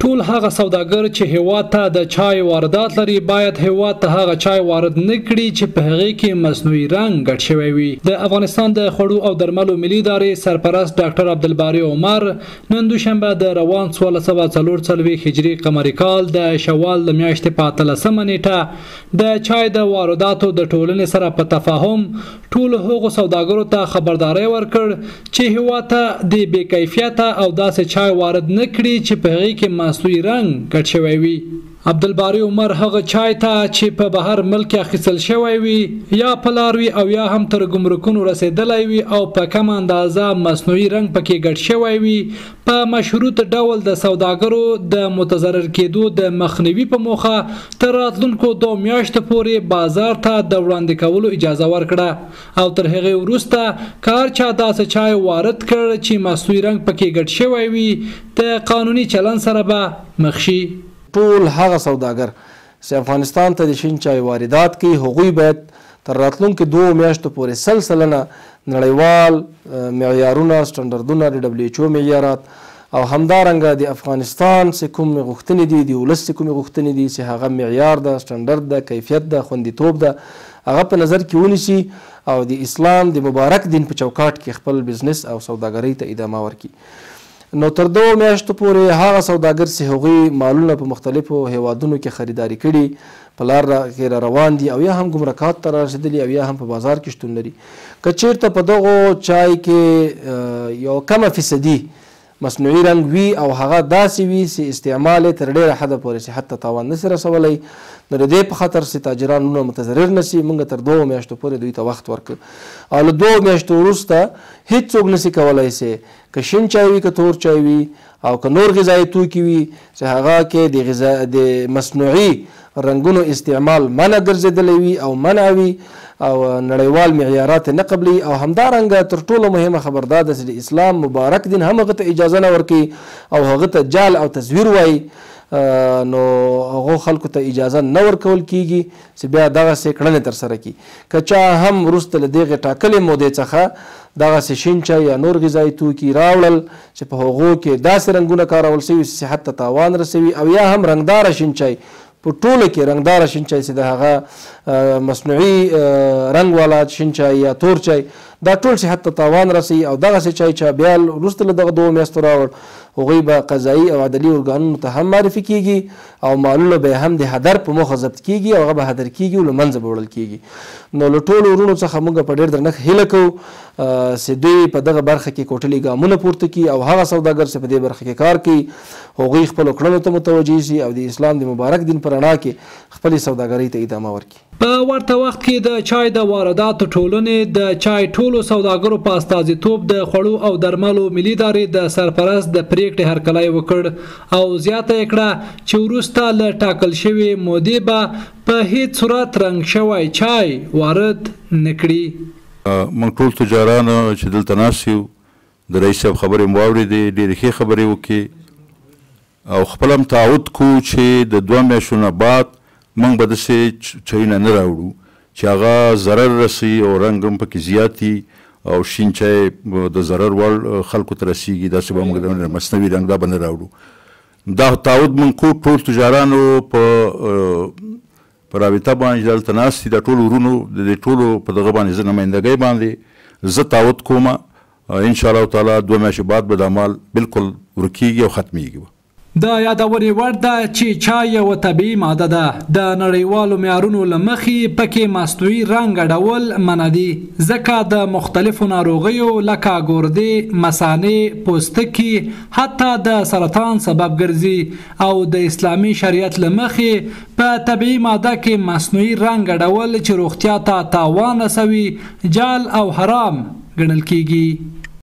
ټول هغه سوداګر چې هیواد ته د چای واردات لري باید هیواد ته هغه چای وارد نه کړي چې په هغې کې مصنوعي رنګ ګډ شوی وي. د افغانستان د خوړو او درملو ملي ادارې سرپرست ډاکټر عبدالباري عمر نن دوشنبه د روان 1644 هجري قمري کال د شوال د میاشتې په 13مه نیټه د چای د وارداتو د ټولنې سره په تفاهم ټولو هغو سوداګرو ته خبرداری ورکړ چې هیواد ته د بې کیفیته او داسې چای وارد نه کړي چې په هغې کې مصنوعي رنګ ګډ شوی وي. عبدالباري عمر هغه چای ته چې په بهر ملک اخیستل شوی وي یا په لار وي او یا هم تر ګمرکونو رسیدلی وي او په کم اندازه مصنوعي رنګ پکې ګډ شوی وي په مشروط ډول د سوداګرو د متضرر کېدو د مخنیوي په موخه تر راتلونکو 2 میاشتو پورې بازار ته د وړاندې کولو اجازه ورکړه او تر هغې وروسته کار چا داسې چای وارد کړ چې مصنوعي رنګ پکې ګډ شوی وي د قانوني چلن سره به مخ شي. ټول هغه سوداګر چې افغانستان ته د شین چای واردات کوي هغوی باید تر راتلونکو 2 میاشتو پورې سلسلنه نړیوال معیارونه سټنډردونه د WHO معیارات او همدارنګه د افغانستان چې کوم غوښتنې دي د ولس چې کوم غوښتنې دي چې هغه معیار ده سټنډرد ده کیفیت ده خوندیتوب ده هغه په نظر کې ونیسي او د اسلام د مبارک دین په چوکاټ کې خپل بزنس او سوداګرۍ ته ادامه ورکړي. نو تر 2 میاشتو پورې هغه سوداګر چې هغوی مالونه په مختلفو هیوادونو کې خریداري کړي په لار کې روان دي او یا هم ګمرکات ته رسیدلي او یا هم په بازار کې شتون لري که چیرته په دغو چای کې یو کمه فیصدي مصنوعي رنګ وي او هغه داسې وي چې استعمال یې تر ډېره حده پورې صحت ته تاوان نشي رسولی نو د دې په خاطر چې تاجران نور متضرر نشي موږ تر 2 میاشتو پورې دوی ته وخت ورکړ او له 2 میاشتو وروسته هیڅوک نشي کولی چې که شین چای وي که تور چای وي او که نور غذایي توکي وي چې هغه کې د مصنوعي رنګونو استعمال منع ګرځېدلی وي او منع وي او نړیوال معیارات نه قبلي او همدارنګه تر ټولو مهمه خبر دا ده چې د اسلام مبارک دین هم هغه ته اجازه نه ورکوي او هغه ته جال او تزویر وایي نو هغو خلکو ته اجازه نه ورکول کیږي چې بیا دغسې کړنې ترسره کړي که چا هم وروسته له دغې ټاکلې مودې څخه دغسې شین چای یا نور غذایي توکي راوړل چې په هغو کې داسې رنګونه کارول شوي چې صحت ته تاوان رسوي او یا هم رنګداره شین چای په ټوله کې رنګداره شین چای چې د هغه مصنوعي رنګ والا شین چای یا تور چای دا ټول صحت ته تاوان رسوي او دغسې چای چا بیا وروسته له دغه 2 میاشتو راوړ هغوی به قضایي او عدلي ارګانونو ته هم معرفي کیږي او مالونه به هم د هدر په موخه ضبط کیږي او هغه به هدر کیږي او له منځه به وړل کیږي. نو له ټولو ورونو څخه موږ په ډېر درنښت هیله کوو چې دوی په دغه برخه کې کوټلي ګامونه پورته کړي او هغه سوداګر چې په دې برخه کې کار کوي هغوی خپلو کړنو ته متوجه شي او د اسلام د مبارک دین په رڼا کې خپلې سوداګرۍ ته ادامه ورکړي. په ورته وخت کې د چای د وارداتو ټولنې د چای ټولو سوداګرو په استازیتوب د خوړو او درملو ملي ادارې د سرپرست د پریکړې هرکلی وکړ او زیاته یې کړه چې وروسته له ټاکل شوې مودې به په هیڅ صورت رنګ شوی چای وارد نه کړي. موږ ټول تجاران چې دلته ناست یو د رئیس صاحب خبرې مو واورېدې ډېرې ښې خبرې وکړې او خپل هم تعهد کوو چې د 2 میاشتو نه بعد موږ به داسې چایونه نه راوړو چې هغه ضرر رسوي او رنګ هم پکې زیات وي او شین چای د ضرر وړ خلکو ته رسیږي داسې به موږ مصنوعي رنګ دا به نه راوړو. دا تعهد موږ کوو ټول تجارانو په رابطه باندې دلته ناست دي دا ټول ورونو د دې ټولو په دغه باندې زه نمایندګۍ باندې زه تعهد کوم انشاءالله تعالی 2 میاشتې بعد به دا مال بالکل ورکیږي او ختمیږي. د یادونې وړ ده چې چای یوه طبیعي ماده ده د نړیوالو معیارونو له مخې پکې مصنوعي رنګ ګډول منع دي ځکه د مختلفو ناروغیو لکه ګردې مثانې پوستکي حتی د سرطان سبب ګرځي او د اسلامي شریعت له مخې په طبیعي ماده کې مصنوعي رنګ ګډول چې روغتیا ته تاوان رسوي جال او حرام ګڼل کیږي.